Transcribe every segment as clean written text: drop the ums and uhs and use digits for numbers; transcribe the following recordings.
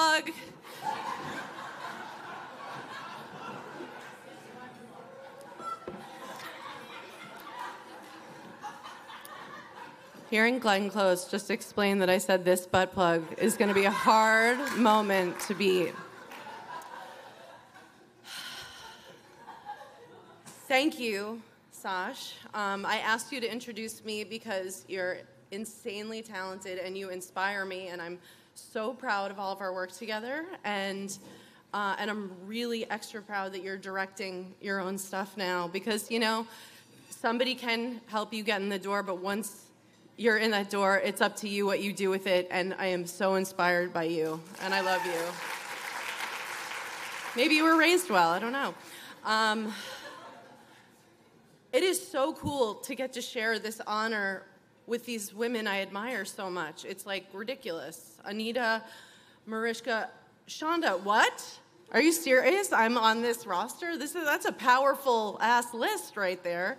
plug. Hearing Glenn Close just explain that I said this butt plug is going to be a hard moment to beat. Thank you, Sash. I asked you to introduce me because you're insanely talented and you inspire me, and I'm so proud of all of our work together, and I'm really extra proud that you're directing your own stuff now, because, you know, somebody can help you get in the door, but once you're in that door, it's up to you what you do with it, and I am so inspired by you, and I love you. Maybe you were raised well, I don't know. It is so cool to get to share this honor with these women I admire so much. It's like ridiculous. Anita, Mariska, Shonda, what? Are you serious? I'm on this roster? That's a powerful ass list right there.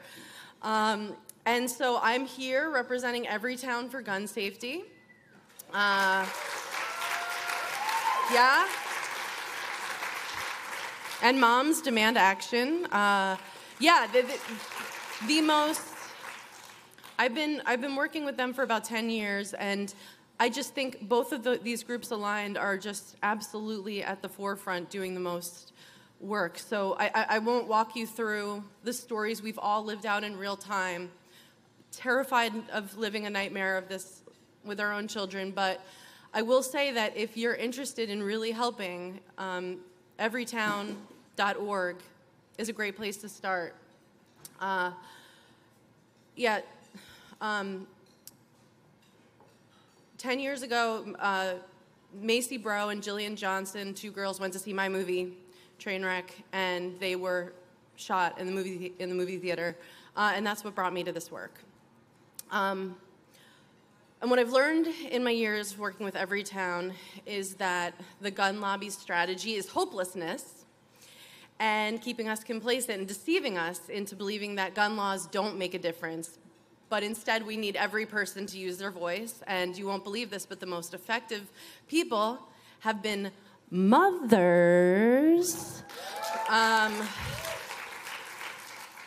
And so I'm here representing Everytown for gun safety. Yeah? And Moms Demand Action. Yeah, the most, I've been working with them for about 10 years, and I just think both of these groups aligned are just absolutely at the forefront doing the most work. So I won't walk you through the stories we've all lived out in real time, terrified of living a nightmare of this with our own children, but I will say that if you're interested in really helping, everytown.org is a great place to start. 10 years ago, Macy Bro and Jillian Johnson, two girls, went to see my movie, Trainwreck, and they were shot in the movie theater, and that's what brought me to this work. And what I've learned in my years working with Everytown is that the gun lobby's strategy is hopelessness and keeping us complacent and deceiving us into believing that gun laws don't make a difference. But instead, we need every person to use their voice. And you won't believe this, but the most effective people have been mothers.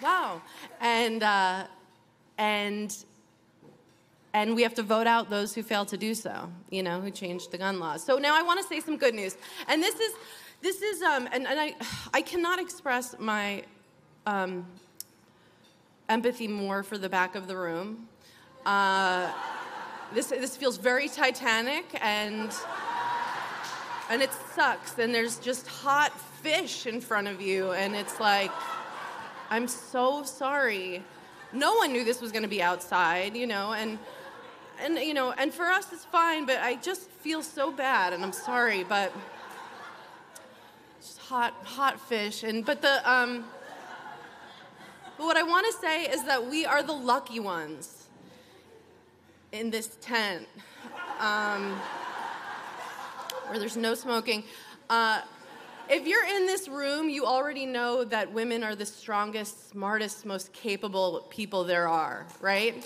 Wow. And we have to vote out those who fail to do so, you know, who changed the gun laws. So now I want to say some good news. And this is I cannot express my empathy more for the back of the room. This feels very Titanic, and it sucks. And there's just hot fish in front of you, and it's like, I'm so sorry. No one knew this was going to be outside, you know, and you know, and for us it's fine, but I just feel so bad, and I'm sorry, but just hot fish. But what I want to say is that we are the lucky ones in this tent, where there's no smoking. If you're in this room, you already know that women are the strongest, smartest, most capable people there are, right?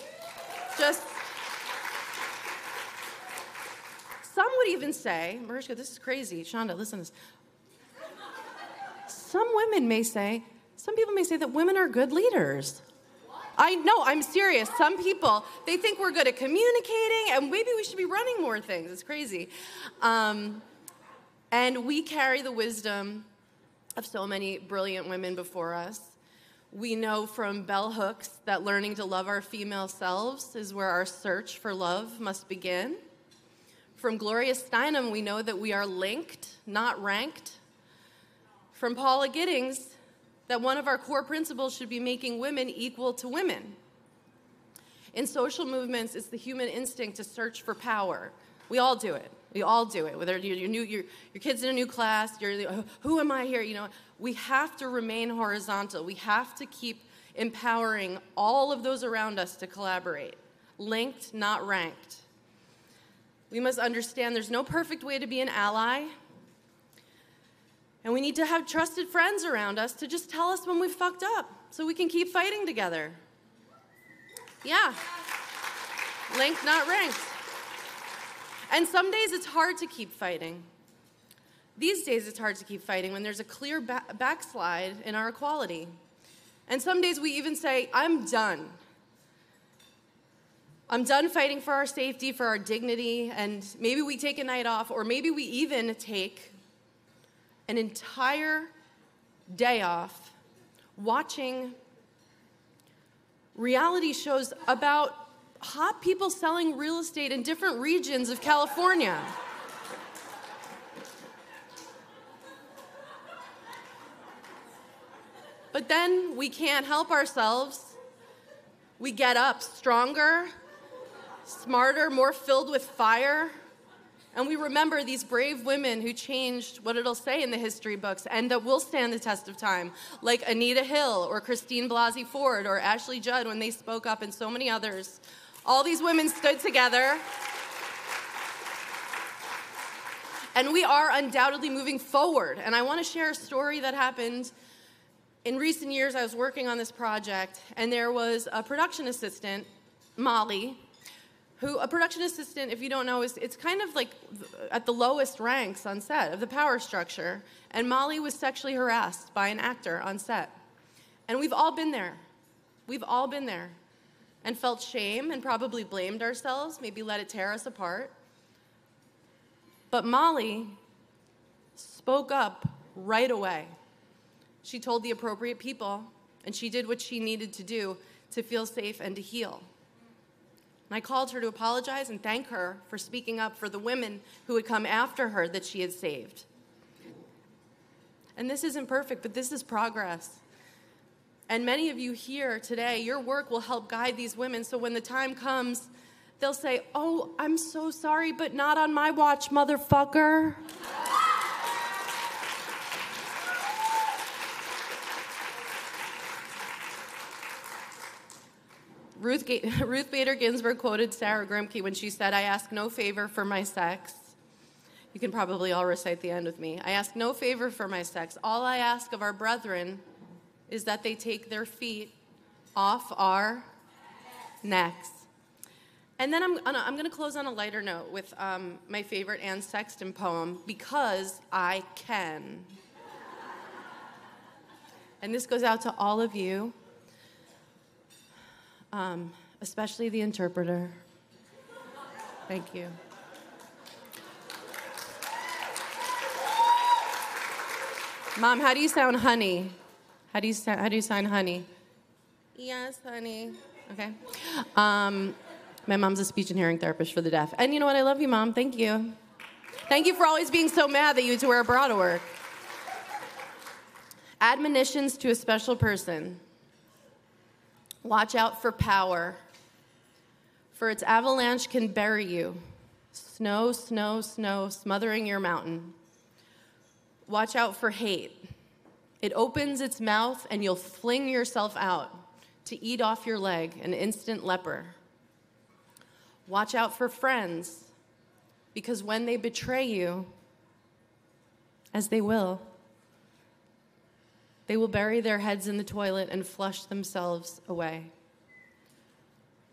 Some would even say, Mariska, this is crazy. Shonda, listen to this. Some people may say that women are good leaders. I know, I'm serious. Some people, they think we're good at communicating, and maybe we should be running more things. It's crazy. And we carry the wisdom of so many brilliant women before us. We know from bell hooks that learning to love our female selves is where our search for love must begin. From Gloria Steinem, we know that we are linked, not ranked. From Paula Giddings, that one of our core principles should be making women equal to women. In social movements, it's the human instinct to search for power. We all do it. We all do it. Whether your kid's in a new class, who am I here? You know, we have to remain horizontal. We have to keep empowering all of those around us to collaborate. Linked, not ranked. We must understand there's no perfect way to be an ally. And we need to have trusted friends around us to just tell us when we've fucked up so we can keep fighting together. Yeah. Linked, not ranked. And some days it's hard to keep fighting. These days, it's hard to keep fighting when there's a clear backslide in our equality. And some days we even say, I'm done. I'm done fighting for our safety, for our dignity, and maybe we take a night off, or maybe we even take an entire day off watching reality shows about hot people selling real estate in different regions of California. But then we can't help ourselves. We get up stronger, smarter, more filled with fire, and we remember these brave women who changed what it'll say in the history books and that will stand the test of time, like Anita Hill or Christine Blasey Ford or Ashley Judd when they spoke up, and so many others. All these women stood together, and we are undoubtedly moving forward. And I want to share a story that happened in recent years. I was working on this project, and there was a production assistant, Molly, who, a production assistant, if you don't know, it's kind of like at the lowest ranks on set of the power structure. And Molly was sexually harassed by an actor on set. And we've all been there. We've all been there. And felt shame and probably blamed ourselves, maybe let it tear us apart. But Molly spoke up right away. She told the appropriate people, and she did what she needed to do to feel safe and to heal. And I called her to apologize and thank her for speaking up for the women who would come after her that she had saved. And this isn't perfect, but this is progress. And many of you here today, your work will help guide these women, so when the time comes, they'll say, "Oh, I'm so sorry, but not on my watch, motherfucker." Ruth Bader Ginsburg quoted Sarah Grimke when she said, "I ask no favor for my sex." You can probably all recite the end with me. "I ask no favor for my sex. All I ask of our brethren is that they take their feet off our necks." And then I'm going to close on a lighter note with my favorite Anne Sexton poem, "Because I Can." And this goes out to all of you. Especially the interpreter. Thank you. Mom, how do you sound honey? How do you sound honey? Yes, honey. Okay. My mom's a speech and hearing therapist for the deaf. And you know what? I love you, Mom. Thank you. Thank you for always being so mad that you had to wear a bra to work. Admonitions to a special person. Watch out for power, for its avalanche can bury you. Snow, snow, snow, smothering your mountain. Watch out for hate. It opens its mouth and you'll fling yourself out to eat off your leg, an instant leper. Watch out for friends, because when they betray you, as they will bury their heads in the toilet and flush themselves away.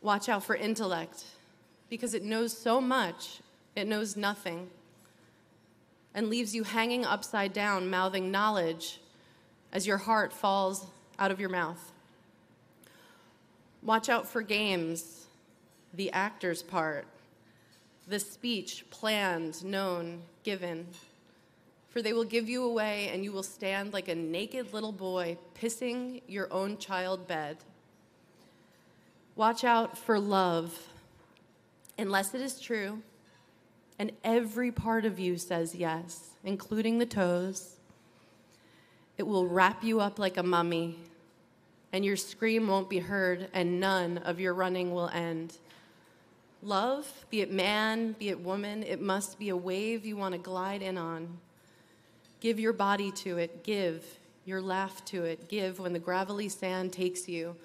Watch out for intellect, because it knows so much, it knows nothing, and leaves you hanging upside down, mouthing knowledge as your heart falls out of your mouth. Watch out for games, the actor's part, the speech planned, known, given. For they will give you away, and you will stand like a naked little boy pissing your own child bed. Watch out for love, unless it is true, and every part of you says yes, including the toes. It will wrap you up like a mummy, and your scream won't be heard, and none of your running will end. Love, be it man, be it woman, it must be a wave you want to glide in on. Give your body to it, give your laugh to it, give when the gravelly sand takes you.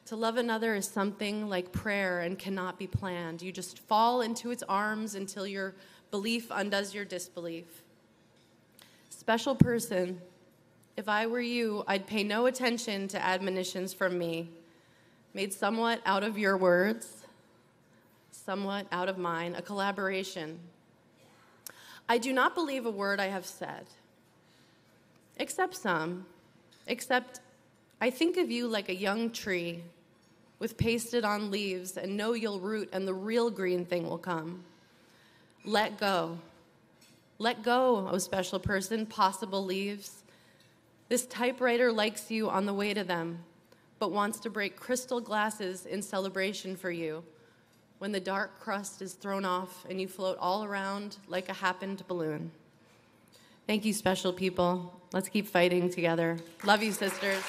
To love another is something like prayer and cannot be planned. You just fall into its arms until your belief undoes your disbelief. Special person, if I were you, I'd pay no attention to admonitions from me, made somewhat out of your words, somewhat out of mine, a collaboration. I do not believe a word I have said, except some, except I think of you like a young tree with pasted-on leaves and know you'll root and the real green thing will come. Let go. Let go, oh special person, possible leaves. This typewriter likes you on the way to them, but wants to break crystal glasses in celebration for you when the dark crust is thrown off and you float all around like a happened balloon. Thank you, special people. Let's keep fighting together. Love you, sisters.